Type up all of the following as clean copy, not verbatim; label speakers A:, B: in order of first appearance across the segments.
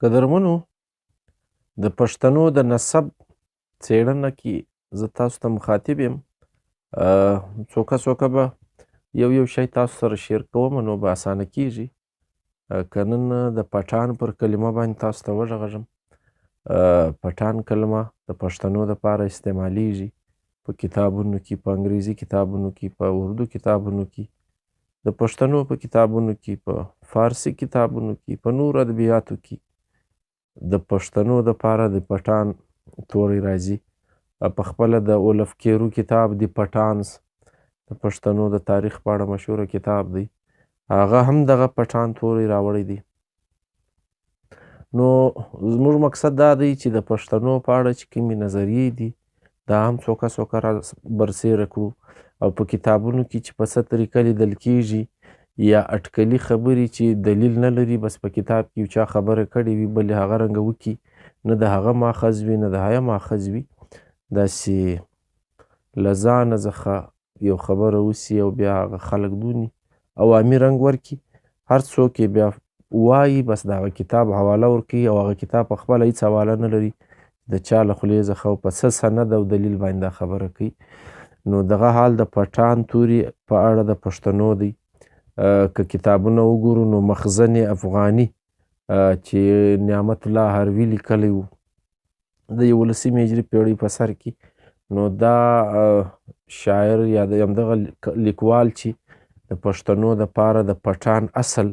A: قدرمنو د پښتنو د نسب څېړنه کې زه تاسو ته مخاطب یم. څوکه به یو شی تاسو سره شیر کوم نو به اسانه کیږي. که نن د پټان پر کلمه باندې تاسو ته وغږږم. پټان کلمه د پښتنو دپاره استعمالیږي په کتابونو کې، په انګریزي کتابونو کې، په اردو کتابونو کې، د پښتنو په کتابونو کې، په فارسي کتابونو کې، په نورو ادبیاتو کې د پښتنو دپاره د پټان توری راځي. په خپله د اولف کیرو کتاب دی پټانس د پښتنو د تاریخ په اړه مشهوره کتاب دی، هغه هم دغه پټان توری راوړی دی. نو زموږ مقصد دا دی چې د پښتنو په اړه چې کومې نظریې دي دا هم څوکه را برسېره کړو، او په کتابونو کې چې په څه طریقه لیدل کیږي یا اټکلي خبرې چې دلیل نه لري، بس په کتاب کې یو چا خبره کړې وي بل یې هغه رنګه وکړي، نه د هغه ماخذ وي نه د هغه ماخذ وي، داسې له ځانه څخه یو خبره وسي او بیا هغه خلک دوني عوامي رنګ ورکړي. هر څوک یې بیا وایي، بس د هغه کتاب حواله ورکوي او هغه کتاب په خپله هېڅ حواله نه لري، د چا له خولې څخه او په څه سند او دلیل باندې دا خبره کوي. نو دغه حال د پټان توري په اړه د پښتنو دی. که کتابونه وګورو نو مخزن افغاني چې نعمت الله حروي لیکلی و د 11مې هجري پیړۍ په سر کې، نو دا شاعر یا د همدغه لیکوال چې د پښتنو دپاره د پټان اصل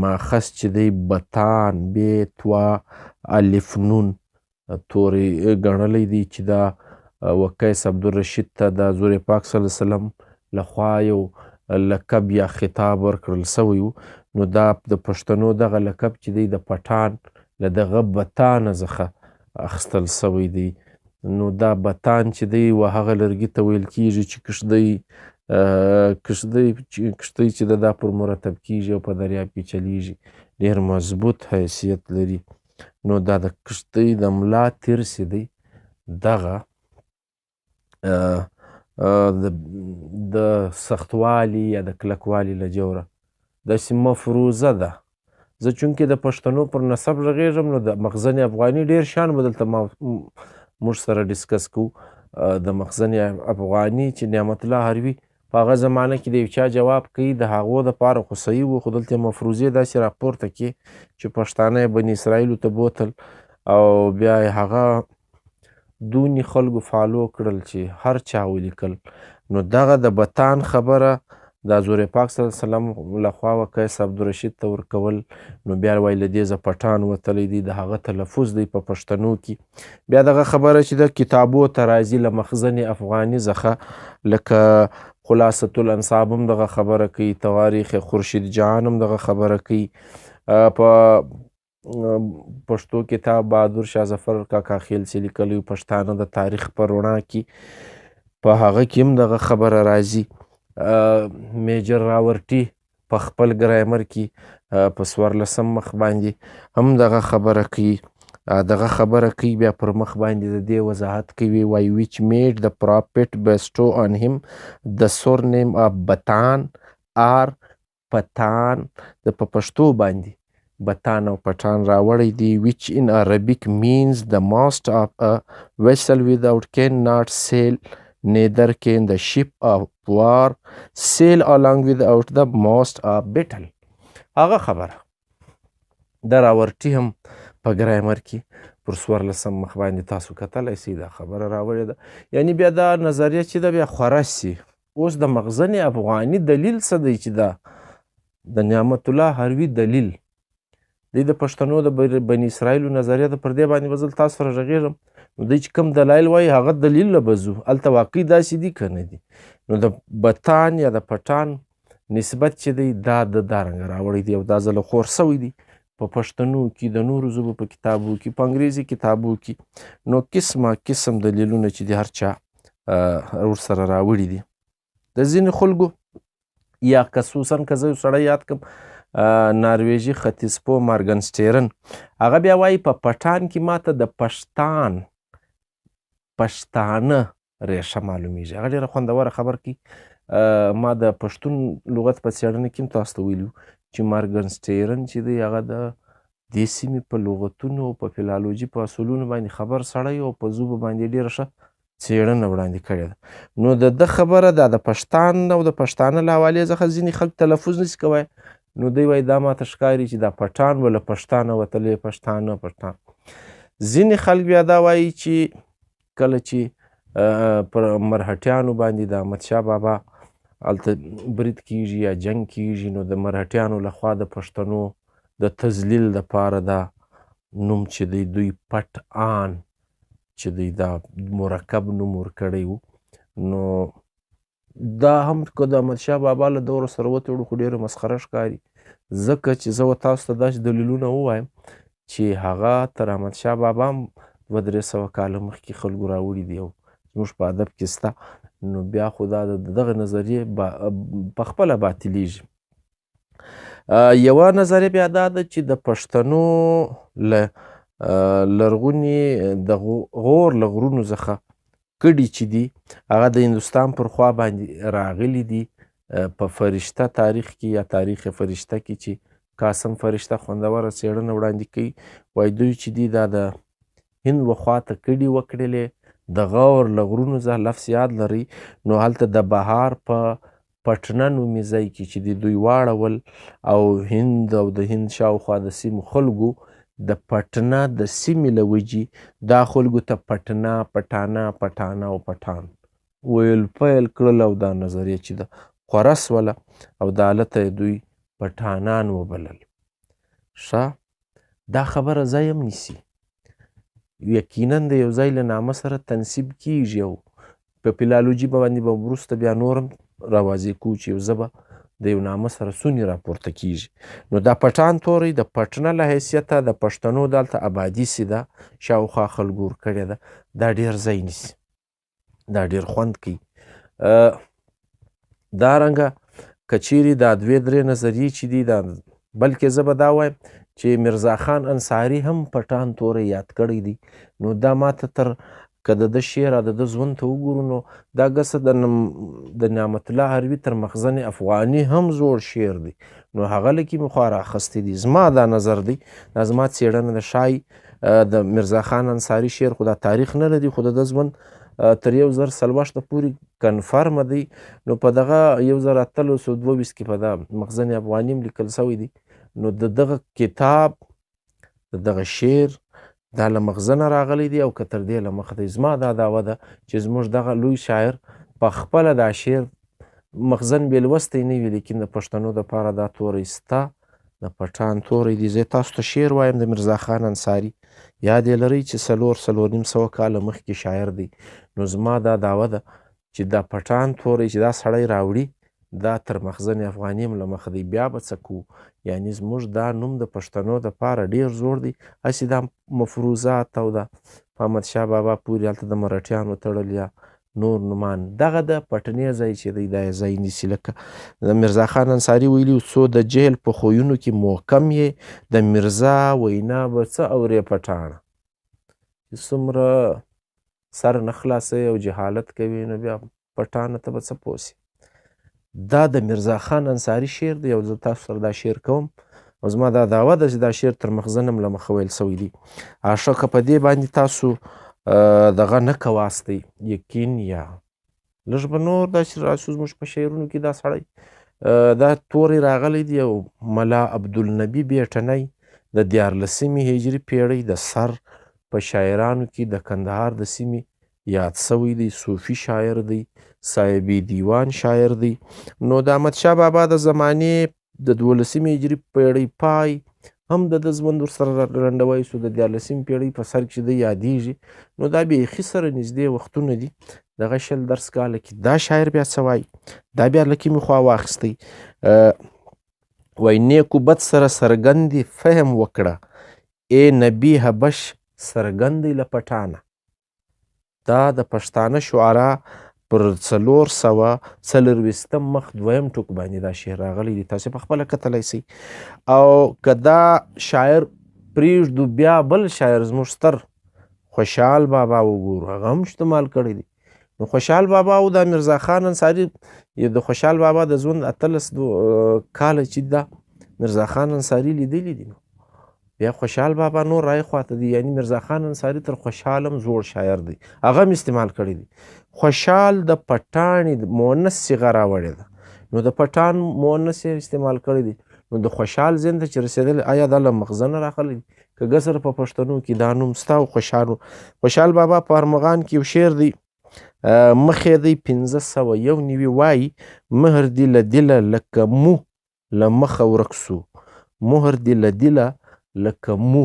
A: ماخذ چې دی بتان ب توا الف نون توری ګڼلی دی، چې دا وقیس عبدالرشید ته د حضور پاک صلی الله علیه وسلم لخوا یو لقب یا خطاب ورکړل سوی و. نو دا د پښتنو دغه لقب چې دی د پټان له دغه بتانه څخه اخیستل سوی دی. نو دا بتان چې دی و هغه لرګي ته ویل کیږي چې کښتۍ چې دا پر مرتب کیږي او په دریاب کې چلیږي، ډېر مضبوط حیثیت لري. نو دا د کښتۍ د ملا ترس دی دغه د سختوالي یا د کلکوالي له جوره داسې مفروضه ده. زه چونکې د پښتنو پر نسب غږېږم نو د مخزن افغاني ډېر شیان به دلته موږ سره ډسکس کوو. د مخزن افغاني چې نعمت الله حروي په هغه زمانه کې د یو چا جواب کوي، د هغو دپاره خو صحیح و، خو دلته مفروضې داسې راپورته کړي چې پښتانه یې بني اسرائیلو ته بوتل او بیا یې هغه دونی خلکو فالو کړل چې هر چا ولیکل. نو دغه د بتان خبره د حضور پاک صلی الله علیه وسلم لخوا وقیس عبدالرشید ته ورکول، نو بیا وایي له دې ځه پټان وتلی دی، د هغه تلفظ دی په پښتنو کې. بیا دغه خبره چې د کتابو ته راځي له مخزن افغاني څخه، لکه خلاصة الانصاب هم دغه خبره کوي، تواریخ خورشید جهان هم دغه خبره کوي، په پښتو کتاب بهادر شاه ظفر کاکا خیل چې لیکلی پښتانه د تاریخ په رڼا کې، په هغه کې هم دغه خبره راځي. میجر راورټي په خپل ګرامر کې په 14 مخ باندې هم دغه خبره کوي. دغه خبره کوي بیا پر مخ باندې د دې وضاحت کوي، وایي which made the prophet bestow on him the surname of بتان or پتان، د په پښتو باندې بتان او پټان راوړی دی، which in Arabic means the most of a vessel without cannot sail, neither can the ship of war sail along without the most of battle. هغه خبره د راورټي هم په ګرامر کې پر 14 مخ باندې تاسو کتلی سئ دا خبره راوړې ده. یعنی بیا دا نظریه چې ده بیا خوره سي. اوس د مخزن افغاني دلیل څه دی چې دا د نعمت الله حروي دلیل دی د پښتنو د بني اسرائیلو نظریه ده، پر دې باندې به زه تاسو سره غږېږم. نو دوی چې کوم دلایل وایي هغه دلیل له به ځو هلته واقعي داسې دي که نه دي. نو د بتان یا د پټان نسبت چې دی دا د دا رنګه راوړی دی او دا ځله خور سوی دی په پښتنو کې، د نورو ژبو په کتابو کې، په انګریزي کتابو کې. نو قسم دلیلونه چې دی هر چا ورسره راوړي دي. د ځینې خلکو یا خصوصا که زه یو سړی یاد کړم نارویژي ختیځپو مارګنسټیرن، هغه بیا وایي په پټان کې ماته د پښتانه ریشه معلومیږي. هغه ډېره خوندوره خبر کوي. ما د پښتون لغت په څېړنه کې هم تاسو ته ویلي چې مارګنسټیرن چې دی هغه د دې سیمې په لغتونو او په فلالوجي په اصولونو باندې خبر سړی او په ژبو باندې ډېره ښه څېړنه وړاندې کړې ده. نو د ده خبره دا د پښتان او د پښتانه له حوالې څخه ځینې خلک تلفظ نشي کوی، نو دوی وایي دا ماته ښکاري چې دا پټان و له پښتانه وتلی، پښتانه پټان. ځینې خلک بیا دا وایي چې کله چې پر مرهټیانو باندې د احمدشاه بابا هلته برید کیږي یا جنګ کیږي، نو د مرهټیانو لخوا د پښتنو د تذلیل دپاره دا نوم چې دی دوی پټ آن چې دی دا مرکب نوم ورکړی و. نو دا هم که د احمدشاه بابا له دوره سره وتړو خو ډېره مسخره ښکاري، ځکه چې زه تاسو ته داسې دلیلونه ووایم چې هغه تر احمدشاه بابا هم 200-300 کاله مخکې خلکو راوړي دي او زموږ په ادب کې سته، نو بیا خو دا د دغه نظریې په خپله باطلیږي. یوه نظریه بیا دا ده چې د پښتنو له لرغوني د غور له غرونو څخه کډې چې دي هغه د هندوستان پر خوا باندې راغلي دي. په فرشته تاریخ کې یا تاریخ فرشته کې چې قاسم فرشته خوندوره څېړنه وړاندې کوي، وایي دوی چې دي دا د هند و خواته کډې وکړلې. د غور له غرونو څخه لفظ یاد لرئ، نو هلته د بهار په پټنه نومي ځای کې چې دی دوی واړول او هند او د هند شاوخوا د سیمو خلکو د پټنه د سیمې له وجې دا خلکو ته پټنه، پټانه، پټانه او پټان ویل پیل کړل او دا نظریه چې ده خوره سوله او د هلته دوی پټانان وبلل. ښه، دا خبره ځای هم نیسي، یقینا د یو ځای له نامه سره تنصیب کیږي او په فلالوجي باندې به وروسته بیا نور هم راواضح کوو چې یو ژبه د یو نامه سره څونې راپورته کیږي. نو دا پټان توری د پټنه له حیثیته د پښتنو دلته آبادي سي ده، شاوخوا خلکو ورکړې ده، دا ډېر ځای نیسي، دا ډېر خوند کوي. دارنګه که چیرې دا 2-3 نظریې چې دي دا، بلکې زه به دا وایم چې میرزا خان انصاري هم پټان توری یاد کړی دی. نو دا ماته تر که د ده شعر او د ده ژوند ته وګورو نو دا ګسه د نعمت الله حربي تر مخزن افغاني هم زوړ شعر دی، نو هغه له کومې خوا رااخیستی دی. زما دا نظر دی، دا زما څېړنه ده. ښایي د میرزا خان انصاري شعر خو دا تاریخ نه لري، خو د ده ژوند تر 1040 پورې کنفرمه دی. نو په دغه 1822 کې په دا مخزن افغاني هم لیکل سوی دی. نو د دغه کتاب د دغه شعر دا له مخزنه راغلی دی او که تر دې له مخه دی. زما دا دعوه ده چې زموږ دغه لوی شاعر په خپله دا شعر مخزن بې لوستی نه وي، لیکن د پښتنو دپاره دا توری سته، د پټان توری دی. زه تاسو ته شعر وایم د میرزا خان انصاري، یاد یې لرئ چې 4-4.5 کاله مخکې شاعر دی. نو زما دا دعوه ده چې دا پټان توری چې دا سړی راوړي دا تر مخزن افغاني هم له مخه دی. بیا به څه کوو؟ یعنې زموږ دا نوم د پښتنو دپاره ډېر زوړ دی. هسې دا مفروضات او دا په احمدشاه بابا پورې هلته د مرهټیانو تړل یا نور نومان، دغه د پټنې ځای چې دی دا ځای نیسي. لکه د میرزا خان انصاري ویلي څو د جهل په خویونو کې محکم یې، د میرزا وینا به څه اورې پټانه. چې څومره سر نه خلاصوي او جهالت کوي نو بیا پټانه ته به څه پوسي. دا د میرزا خان انصاري شعر دی او زه تاسو سره دا شعر کوم او زما دا دعوه ده چې دا شعر تر مخزن هم له مخه ویل سوی دی. ښه، که په دې باندې تاسو دغه نه کواستی یقین یا لږ به نور داسې راسو زموږ په شعرونو کې دا سړی دا توری راغلی دی. او ملا عبدالنبي بیټنی د 14مې هجري پیړۍ د سر په شاعرانو کې د کندهار د سیمې یاد سوی دی. صوفي شاعر دی، صاحبي دیوان شاعر دی. نو د احمدشاه بابا د زمانې د 12مې هجري پیړۍ پای هم د ده ژوند ورسره لنډوی سو. د 14مې پیړۍ په سر کې د یادیږي. نو دا بیخي سره نږدې وختونه دي. دغه 10 کاله کې دا شاعر بیا څه وایي، دا بیا له کومې خوا واخیستی. وایي نیکو بد سره څرګندې فهم وکړه، ای نبي حبش څرګندې له پټانه. دا د پښتانه شعرا پر 440 مخ 2م ټوک باندې دا شعر راغلی دی. تاسو په خپله کتلی سئ. او که دا شاعر پرېږدو بیا بل شاعر زموږ ستر خوشحال بابا وګورو، هغه هم استعمال کړی دی. نو خوشحال بابا او دا میرزا خان انصاري، د خوشحال بابا د ژوند 18 کاله چې دا میرزا خان انصاري لیدلی دي. بیا خوشحال بابا نور رای خواته دی، یعنی میرزا خان انصاري تر خوشحال هم زوړ شاعر دی، هغه هم استعمال کړی دی. خوشحال د پټانې مؤنث صیغه راوړې ده، نو د پټان مؤنث یې استعمال کړی دی. نو د خوشحال ذهن ته چې رسېدلی آیا دا له مغزه نه راغلی دی؟ که ګسر په پښتنو کې دا نوم ستا او خوشحال بابا په ارمغان کې یو شعر دی، مخې دی 1591 وایي: مهر دی له دله لکه مو له مخه ورک سو، مهر دی له دله لکه مو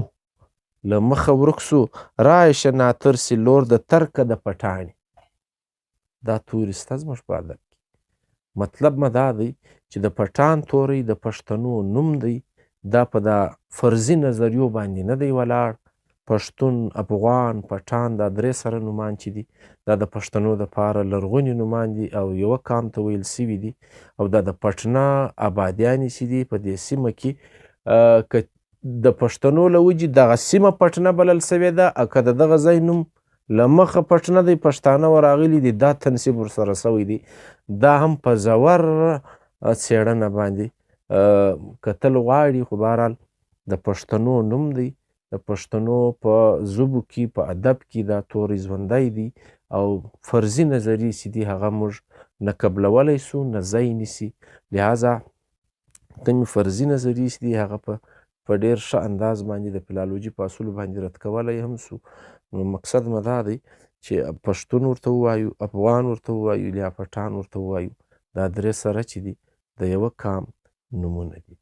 A: له مخه ورک سو، راشه ناترسي لور د ترکه د پټانې. دا توري سته زموږ په ادب کې. مطلب مه دا دی چې د پټان توری د پښتنو نوم دی، دا په دا فرضي نظریو باندې نه دی ولاړ. پښتون، افغان، پټان دا درې سره نومان چې دي دا د پښتنو دپاره لرغوني نومان دي او یوه قام ته ویل سوي دي. او دا د پټنه آبادیانې چې دي په دې سیمه کې که د پښتنو له وجې دغه سیمه پټنه بلل سوې ده، او که د دغه ځای نوم له مخه پټنه دی پښتانه ورغلي دي دا تنصیب ورسره سوی دی. دا هم په ژور څېړنه باندې کتل غواړي. خو بهرحال د پښتنو نوم دی، د پښتنو په ژبو کې په ادب کې دا توری ژوندی دی او فرضي نظریې چې دي هغه موږ نه قبلولی سو نه ځای نیسي. لهذا کومې فرضي نظریې چې دي هغه په ډېر ښه انداز باندې د فلالوجي په اصولو باندې رد کولی هم سو. نو مقصد مه دا دی چې پښتون ورته ووایو، افغان ورته ووایو یا پټان ورته ووایو، دا درې سره چې دي د یوه قام نومونه دي.